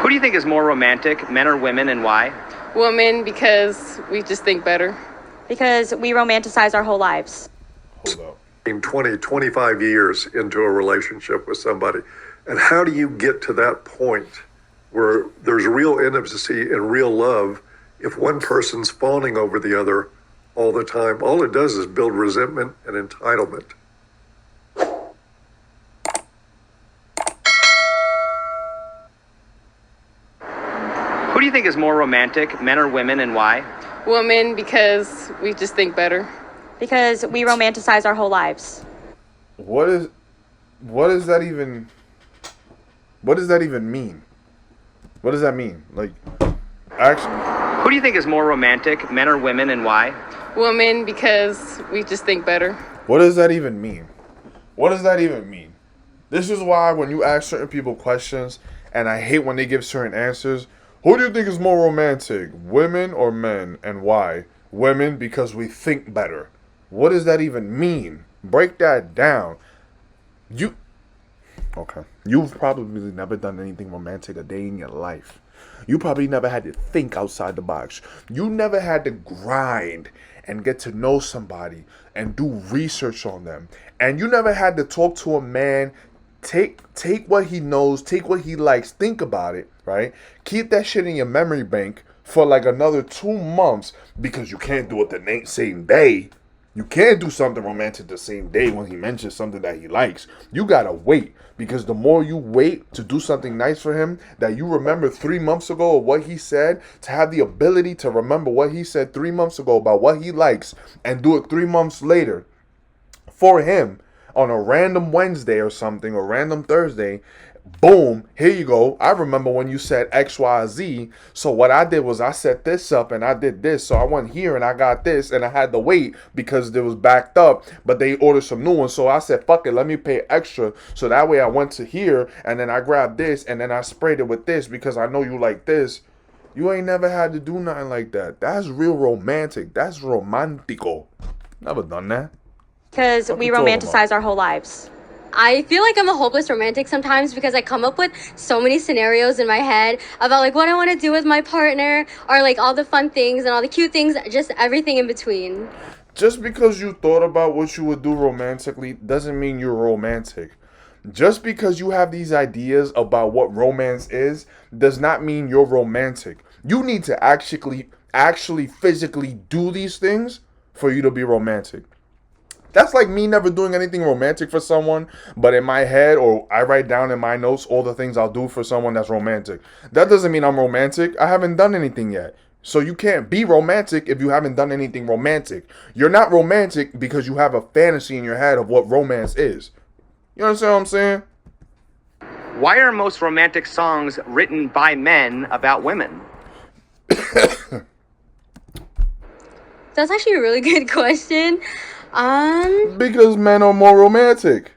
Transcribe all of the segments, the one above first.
Who do you think is more romantic, men or women, and why? Women, because we just think better. Because we romanticize our whole lives. Hold up. 20, 25 years into a relationship with somebody. And how do you get to that point where there's real intimacy and real love if one person's fawning over the other all the time? All it does is build resentment and entitlement. Who do you think is more romantic, men or women, and why? Women, because we just think better. Because we romanticize our whole lives. What does that even mean? What does that mean? Like, actually, Who do you think is more romantic, men or women, and why? Women, because we just think better. what does that even mean? What does that even mean? This is why when you ask certain people questions, and I hate when they give certain answers, who do you think is more romantic, women or men, and why? Women, because we think better. What does that even mean? Break that down. Okay. You've probably never done anything romantic a day in your life. You probably never had to think outside the box. You never had to grind and get to know somebody and do research on them. And you never had to talk to a man, take what he knows, take what he likes, think about it, right? Keep that shit in your memory bank for like another 2 months because you can't do it the same day. You can't do something romantic the same day when he mentions something that he likes. You gotta wait, because the more you wait to do something nice for him that you remember 3 months ago of what he said, to have the ability to remember what he said 3 months ago about what he likes and do it 3 months later for him on a random Wednesday or something, or random Thursday, boom, here you go. I remember when you said XYZ. So what I did was I set this up and I did this. So I went here and I got this and I had to wait because it was backed up, but they ordered some new ones. So I said, fuck it, let me pay extra. So that way I went to here and then I grabbed this and then I sprayed it with this because I know you like this. You ain't never had to do nothing like that. That's real romantic. That's romantico. Never done that. Because we romanticize our whole lives. I feel like I'm a hopeless romantic sometimes because I come up with so many scenarios in my head about like what I want to do with my partner, or like all the fun things and all the cute things, just everything in between. Just because you thought about what you would do romantically doesn't mean you're romantic. Just because you have these ideas about what romance is does not mean you're romantic. You need to actually physically do these things for you to be romantic. That's like me never doing anything romantic for someone, but in my head, or I write down in my notes all the things I'll do for someone that's romantic. That doesn't mean I'm romantic. I haven't done anything yet. So you can't be romantic if you haven't done anything romantic. You're not romantic because you have a fantasy in your head of what romance is. You understand what I'm saying? Why are most romantic songs written by men about women? That's actually a really good question. Because men are more romantic.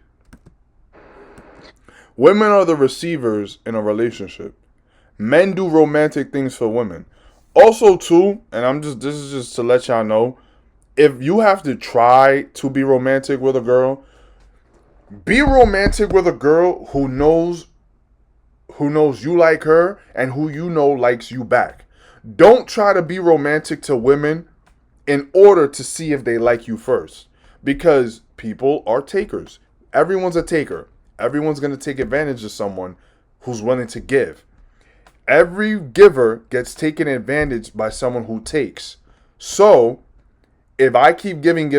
Women are the receivers in a relationship. Men do romantic things for women. Also, too, and this is just to let y'all know, if you have to try to be romantic with a girl, be romantic with a girl who knows you like her and who you know likes you back. Don't try to be romantic to women in order to see if they like you first. Because people are takers. Everyone's a taker. Everyone's going to take advantage of someone who's willing to give. Every giver gets taken advantage by someone who takes. So, if I keep giving,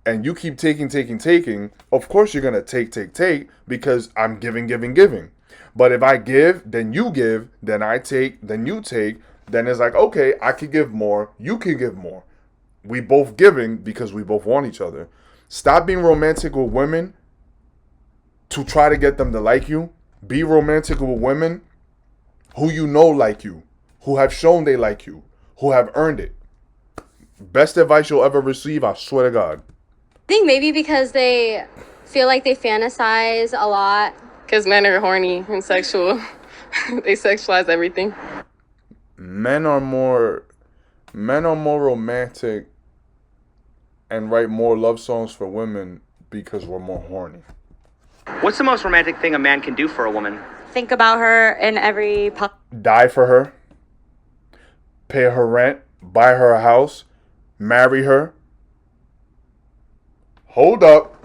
and you keep taking, of course you're going to take, because I'm giving. But if I give, then you give, then I take, then you take, then it's like, okay, I could give more, you can give more. We both giving because we both want each other. Stop being romantic with women to try to get them to like you. Be romantic with women who you know like you, who have shown they like you, who have earned it. Best advice you'll ever receive, I swear to God. I think maybe because they feel like they fantasize a lot. Because men are horny and sexual. They sexualize everything. Men are more romantic and write more love songs for women because we're more horny. What's the most romantic thing a man can do for a woman? think about her in every Die for her, pay her rent, buy her a house, marry her. Hold up.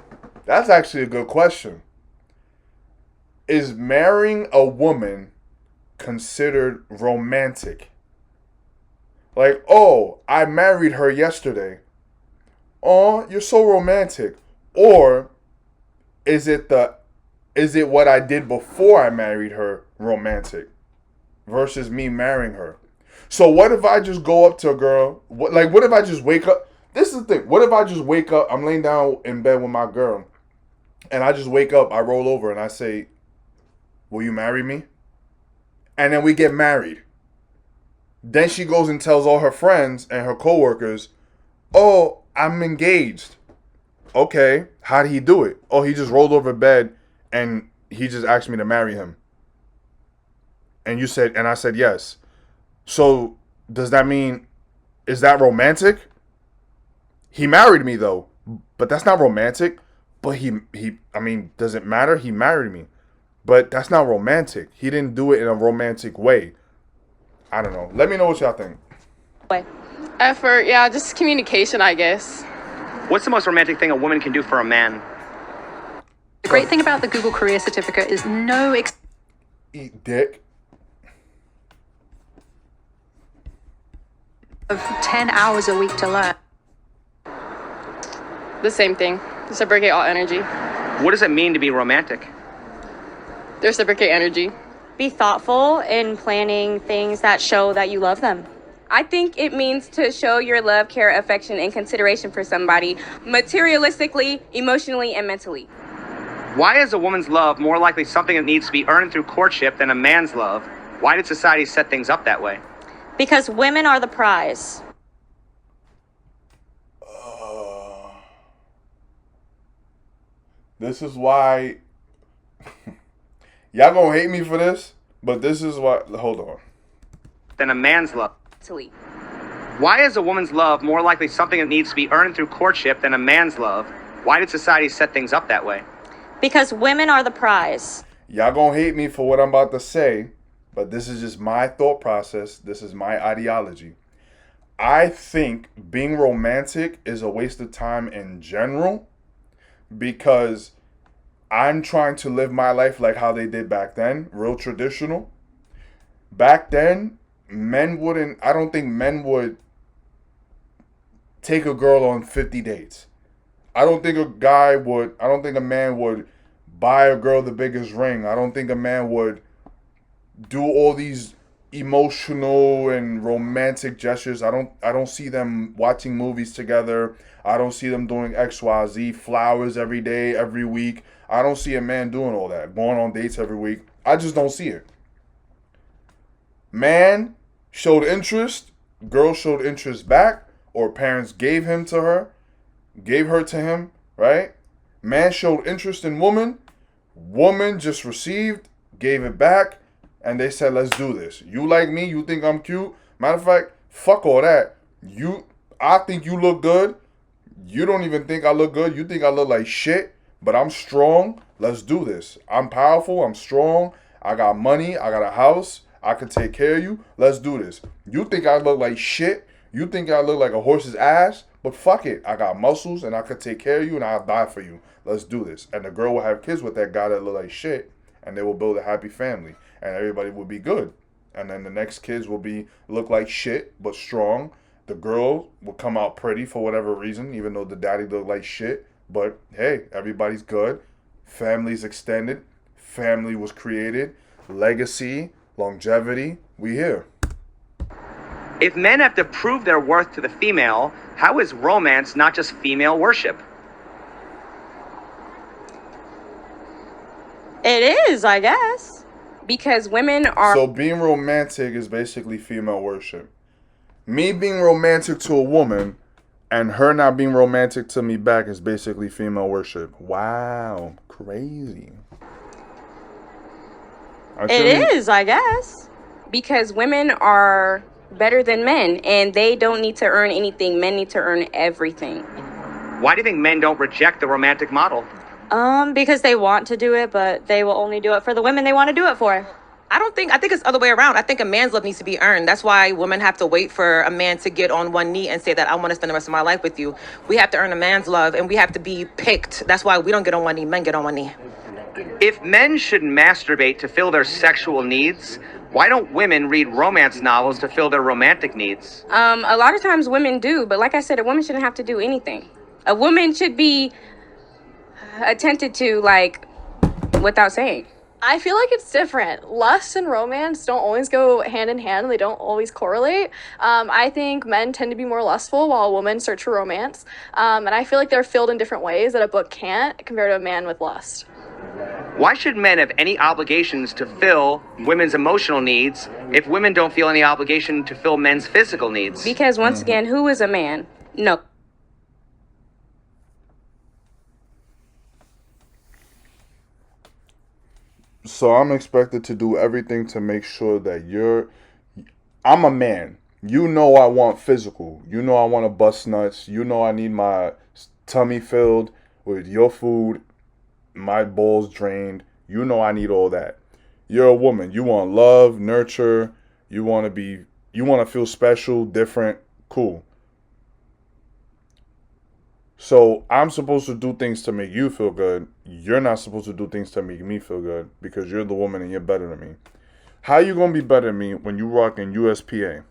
That's actually a good question. Is marrying a woman considered romantic? Like, oh, I married her yesterday. Oh, you're so romantic. Or is it what I did before I married her romantic versus me marrying her? So what if I just go up to a girl? What if I just wake up? This is the thing. What if I just wake up? I'm laying down in bed with my girl, and I just wake up. I roll over and I say, "Will you marry me?" And then we get married. Then she goes and tells all her friends and her coworkers, "Oh, I'm engaged." Okay, how did he do it? Oh, he just rolled over bed and he just asked me to marry him. And I said yes. So does that mean, is that romantic? He married me though, but that's not romantic. But does it matter? He married me, but that's not romantic. He didn't do it in a romantic way. I don't know. Let me know what y'all think. Effort, yeah, just communication, I guess. What's the most romantic thing a woman can do for a man? The great thing about the Google Career Certificate is no Eat dick. of 10 hours a week to learn. The same thing. Reciprocate all energy. What does it mean to be romantic? Reciprocate energy. Be thoughtful in planning things that show that you love them. I think it means to show your love, care, affection, and consideration for somebody materialistically, emotionally, and mentally. Why is a woman's love more likely something that needs to be earned through courtship than a man's love? Why did society set things up that way? Because women are the prize. This is why y'all gonna hate me for this, but this is why. Hold on. Than a man's love. Mentally. Why is a woman's love more likely something that needs to be earned through courtship than a man's love? Why did society set things up that way? Because women are the prize. Y'all gonna hate me for what I'm about to say, but this is just my thought process. This is my ideology. I think being romantic is a waste of time in general because I'm trying to live my life like how they did back then, real traditional. Back then, I don't think men would take a girl on 50 dates. I don't think a man would buy a girl the biggest ring. I don't think a man would do all these emotional and romantic gestures. I don't see them watching movies together. I don't see them doing XYZ, flowers every day, every week. I don't see a man doing all that, going on dates every week. I just don't see it. Man showed interest, girl showed interest back, or parents gave her to him, right? Man showed interest in woman just received, gave it back, and they said, let's do this. You like me, you think I'm cute. Matter of fact, fuck all that. I think you look good. You don't even think I look good. You think I look like shit, but I'm strong. Let's do this. I'm powerful, I'm strong. I got money, I got a house. I can take care of you. Let's do this. You think I look like shit. You think I look like a horse's ass. But fuck it. I got muscles and I can take care of you and I'll die for you. Let's do this. And the girl will have kids with that guy that look like shit. And they will build a happy family. And everybody will be good. And then the next kids will look like shit but strong. The girl will come out pretty for whatever reason. Even though the daddy look like shit. But hey, everybody's good. Family's extended. Family was created. Legacy. Longevity, we here. If men have to prove their worth to the female, how is romance not just female worship? It is, I guess. Because women are... So being romantic is basically female worship. Me being romantic to a woman and her not being romantic to me back is basically female worship. Wow, crazy. It is, I guess. Because women are better than men, and they don't need to earn anything. Men need to earn everything. Why do you think men don't reject the romantic model? Because they want to do it, but they will only do it for the women they want to do it for. I think it's the other way around. I think a man's love needs to be earned. That's why women have to wait for a man to get on one knee and say that I want to spend the rest of my life with you. We have to earn a man's love, and we have to be picked. That's why we don't get on one knee. Men get on one knee. If men should masturbate to fill their sexual needs, why don't women read romance novels to fill their romantic needs? A lot of times women do, but like I said, a woman shouldn't have to do anything. A woman should be attended to, like, without saying. I feel like it's different. Lust and romance don't always go hand in hand, and they don't always correlate. I think men tend to be more lustful while women search for romance. And I feel like they're filled in different ways that a book can't compared to a man with lust. Why should men have any obligations to fill women's emotional needs if women don't feel any obligation to fill men's physical needs? Because once again, who is a man? No. So I'm expected to do everything to make sure that I'm a man. You know I want physical. You know I want to bust nuts. You know I need my tummy filled with your food, my balls drained. You know I need all that. You're a woman. You want love, nurture. You want to feel special, different, cool. So I'm supposed to do things to make you feel good. You're not supposed to do things to make me feel good because you're the woman and you're better than me. How you gonna be better than me when you rocking USPA?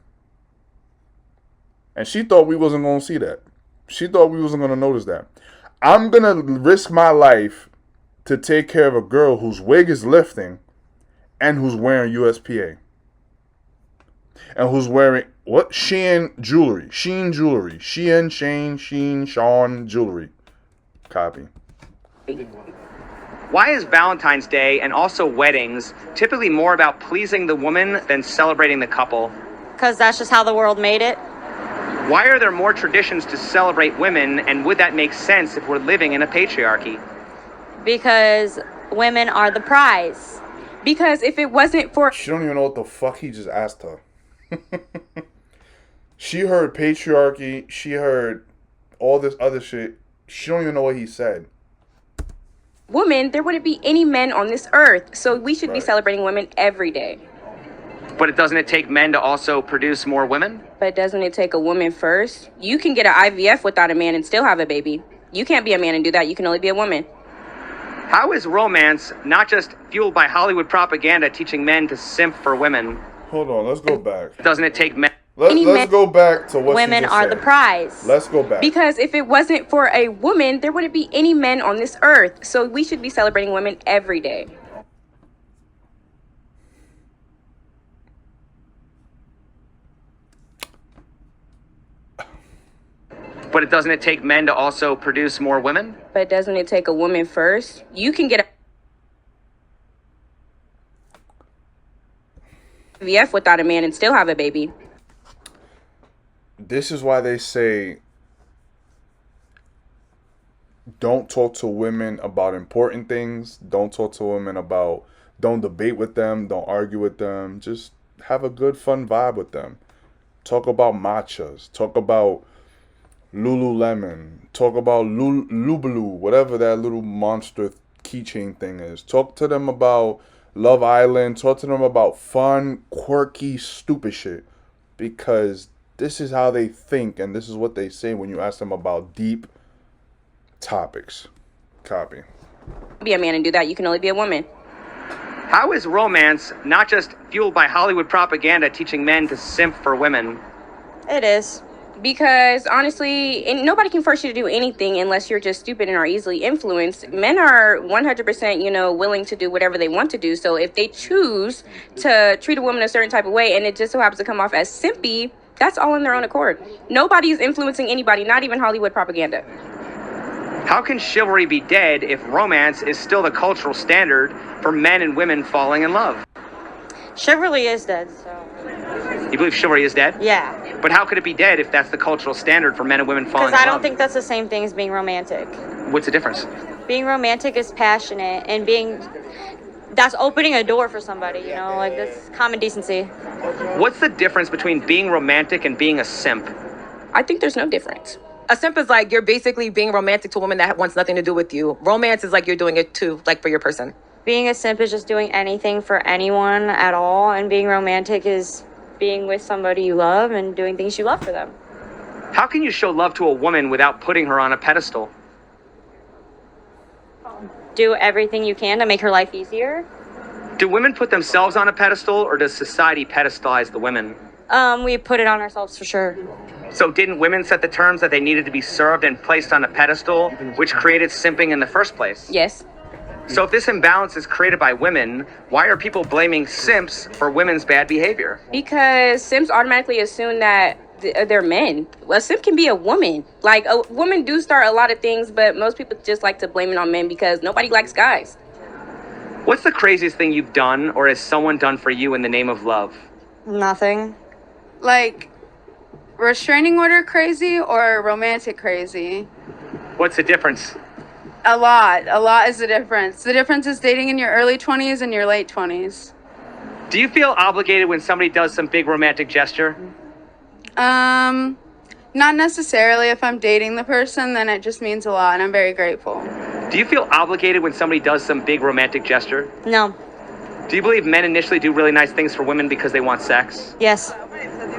And she thought we wasn't gonna see that. She thought we wasn't gonna notice that. I'm gonna risk my life to take care of a girl whose wig is lifting and who's wearing USPA. And who's wearing what? Shein jewelry. Sheen jewelry. Shein, Shane, Sheen, Sean jewelry. Copy. Why is Valentine's Day and also weddings typically more about pleasing the woman than celebrating the couple? Because that's just how the world made it. Why are there more traditions to celebrate women, and would that make sense if we're living in a patriarchy? Because women are the prize. Because if it wasn't for... She don't even know what the fuck he just asked her. She heard patriarchy. She heard all this other shit. She don't even know what he said. women, there wouldn't be any men on this earth. So we should be celebrating women every day. But doesn't it take men to also produce more women? But doesn't it take a woman first? You can get an IVF without a man and still have a baby. You can't be a man and do that. You can only be a woman. How is romance not just fueled by Hollywood propaganda teaching men to simp for women? Hold on, let's go back. Doesn't it take men? Let's go back to what women she just are said. the prize. Let's go back. Because if it wasn't for a woman, there wouldn't be any men on this earth. So we should be celebrating women every day. But doesn't it take men to also produce more women? But doesn't it take a woman first? You can get a IVF without a man and still have a baby. This is why they say don't talk to women about important things. Don't talk to women about, don't debate with them. Don't argue with them. Just have a good, fun vibe with them. Talk about matchas. Talk about Lululemon. Talk about Lubaloo, whatever that little monster keychain thing is. Talk to them about Love Island. Talk to them about fun, quirky, stupid shit. Because this is how they think, and this is what they say when you ask them about deep topics. Copy. Be a man and do that. You can only be a woman. How is romance not just fueled by Hollywood propaganda teaching men to simp for women? It is. Because honestly, and nobody can force you to do anything unless you're just stupid and are easily influenced. Men are 100%, willing to do whatever they want to do. So if they choose to treat a woman a certain type of way and it just so happens to come off as simpy, that's all on their own accord. Nobody is influencing anybody, not even Hollywood propaganda. How can chivalry be dead if romance is still the cultural standard for men and women falling in love? Chivalry is dead, so. You believe chivalry is dead? Yeah. But how could it be dead if that's the cultural standard for men and women falling in Because love? I don't think that's the same thing as being romantic. What's the difference? Being romantic is passionate, and that's opening a door for somebody, like that's common decency. What's the difference between being romantic and being a simp? I think there's no difference. A simp is like you're basically being romantic to a woman that wants nothing to do with you. Romance is like you're doing it to like for your person. Being a simp is just doing anything for anyone at all, and being romantic is being with somebody you love and doing things you love for them. How can you show love to a woman without putting her on a pedestal? Do everything you can to make her life easier. Do women put themselves on a pedestal, or does society pedestalize the women? We put it on ourselves for sure. So didn't women set the terms that they needed to be served and placed on a pedestal, which created simping in the first place? Yes. So if this imbalance is created by women, why are people blaming simps for women's bad behavior? Because simps automatically assume that they're men. A simp can be a woman. Like, a woman do start a lot of things, but most people just like to blame it on men because nobody likes guys. What's the craziest thing you've done, or has someone done for you in the name of love? Nothing. Like, restraining order crazy or romantic crazy? What's the difference? A lot is the difference. The difference is dating in your early 20s and your late 20s. Do you feel obligated when somebody does some big romantic gesture? Not necessarily. If I'm dating the person, then it just means a lot, and I'm very grateful. Do you feel obligated when somebody does some big romantic gesture? No. Do you believe men initially do really nice things for women because they want sex? Yes.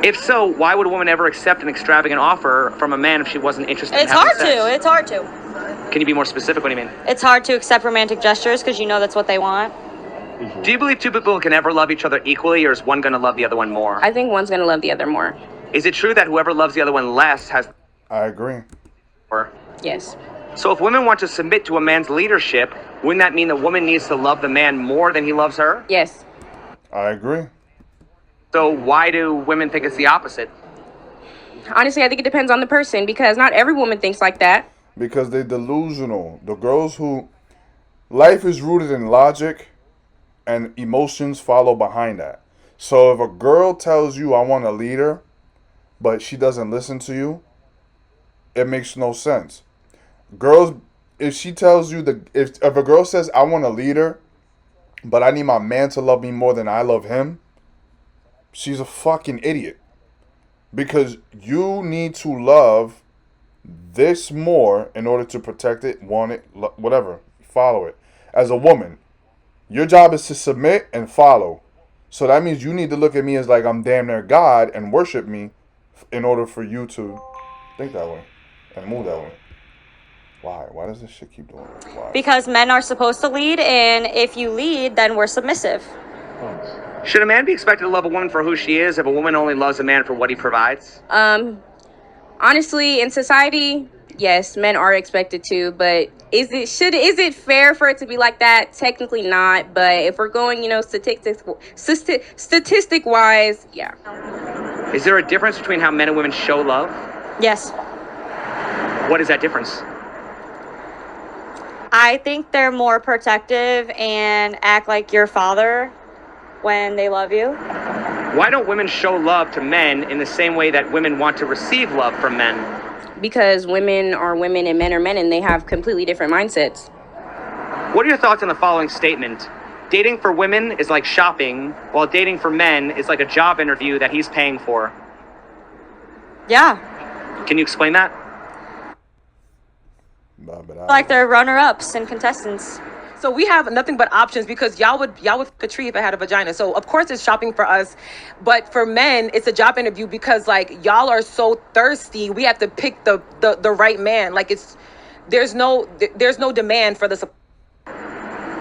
If so, why would a woman ever accept an extravagant offer from a man if she wasn't interested in It's having hard sex? to. It's hard to. Can you be more specific? What do you mean? It's hard to accept romantic gestures because you know that's what they want. Do you believe two people can ever love each other equally, or is one going to love the other one more? I think one's gonna love the other more. Is it true that whoever loves the other one less has I agree. more? Yes. So if women want to submit to a man's leadership, wouldn't that mean the woman needs to love the man more than he loves her? Yes. I agree. So why do women think it's the opposite? Honestly, I think it depends on the person because not every woman thinks like that. Because they're delusional. The girls who... Life is rooted in logic and emotions follow behind that. So if a girl tells you, I want a leader, but she doesn't listen to you, it makes no sense. Girls, if she tells you, if a girl says, I want a leader, but I need my man to love me more than I love him, she's a fucking idiot. Because you need to love this more in order to protect it, want it, whatever, follow it. As a woman, your job is to submit and follow. So that means you need to look at me as like I'm damn near God and worship me in order for you to think that way and move that way. Why? Why does this shit keep doing this? Why? Because men are supposed to lead, and if you lead, then we're submissive. Should a man be expected to love a woman for who she is if a woman only loves a man for what he provides? Honestly, in society, yes, men are expected to, but is it fair for it to be like that? Technically not, but if we're going, statistic wise, yeah. Is there a difference between how men and women show love? Yes. What is that difference? I think they're more protective and act like your father when they love you. Why don't women show love to men in the same way that women want to receive love from men? Because women are women and men are men, and they have completely different mindsets. What are your thoughts on the following statement? Dating for women is like shopping, while dating for men is like a job interview that he's paying for. Yeah. Can you explain that? Like they're runner-ups and contestants. So we have nothing but options because y'all would a tree if it had a vagina. So of course it's shopping for us, but for men it's a job interview because like y'all are so thirsty. We have to pick the right man. Like there's no demand for the.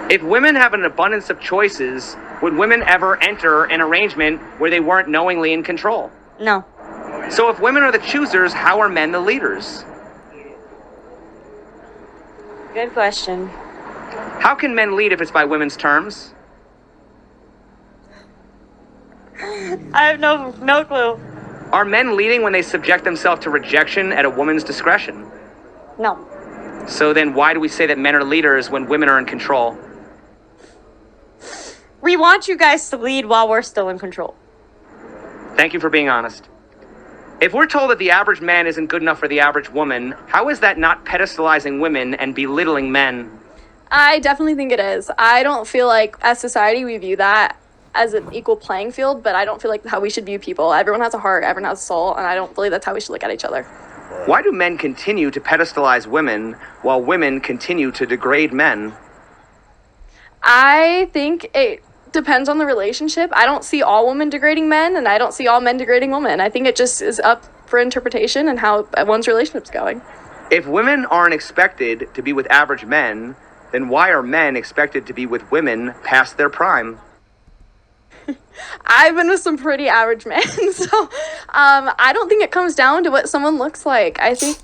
If women have an abundance of choices, would women ever enter an arrangement where they weren't knowingly in control? No. So if women are the choosers, how are men the leaders? Good question. How can men lead if it's by women's terms? I have no clue. Are men leading when they subject themselves to rejection at a woman's discretion? No. So then why do we say that men are leaders when women are in control? We want you guys to lead while we're still in control. Thank you for being honest. If we're told that the average man isn't good enough for the average woman, how is that not pedestalizing women and belittling men? I definitely think it is. I don't feel like as society we view that as an equal playing field, but I don't feel like how we should view people. Everyone has a heart, everyone has a soul, and I don't believe that's how we should look at each other. Why do men continue to pedestalize women while women continue to degrade men? I think it depends on the relationship. I don't see all women degrading men, and I don't see all men degrading women. I think it just is up for interpretation and how one's relationship's going. If women aren't expected to be with average men, then why are men expected to be with women past their prime? I've been with some pretty average men, so I don't think it comes down to what someone looks like. I think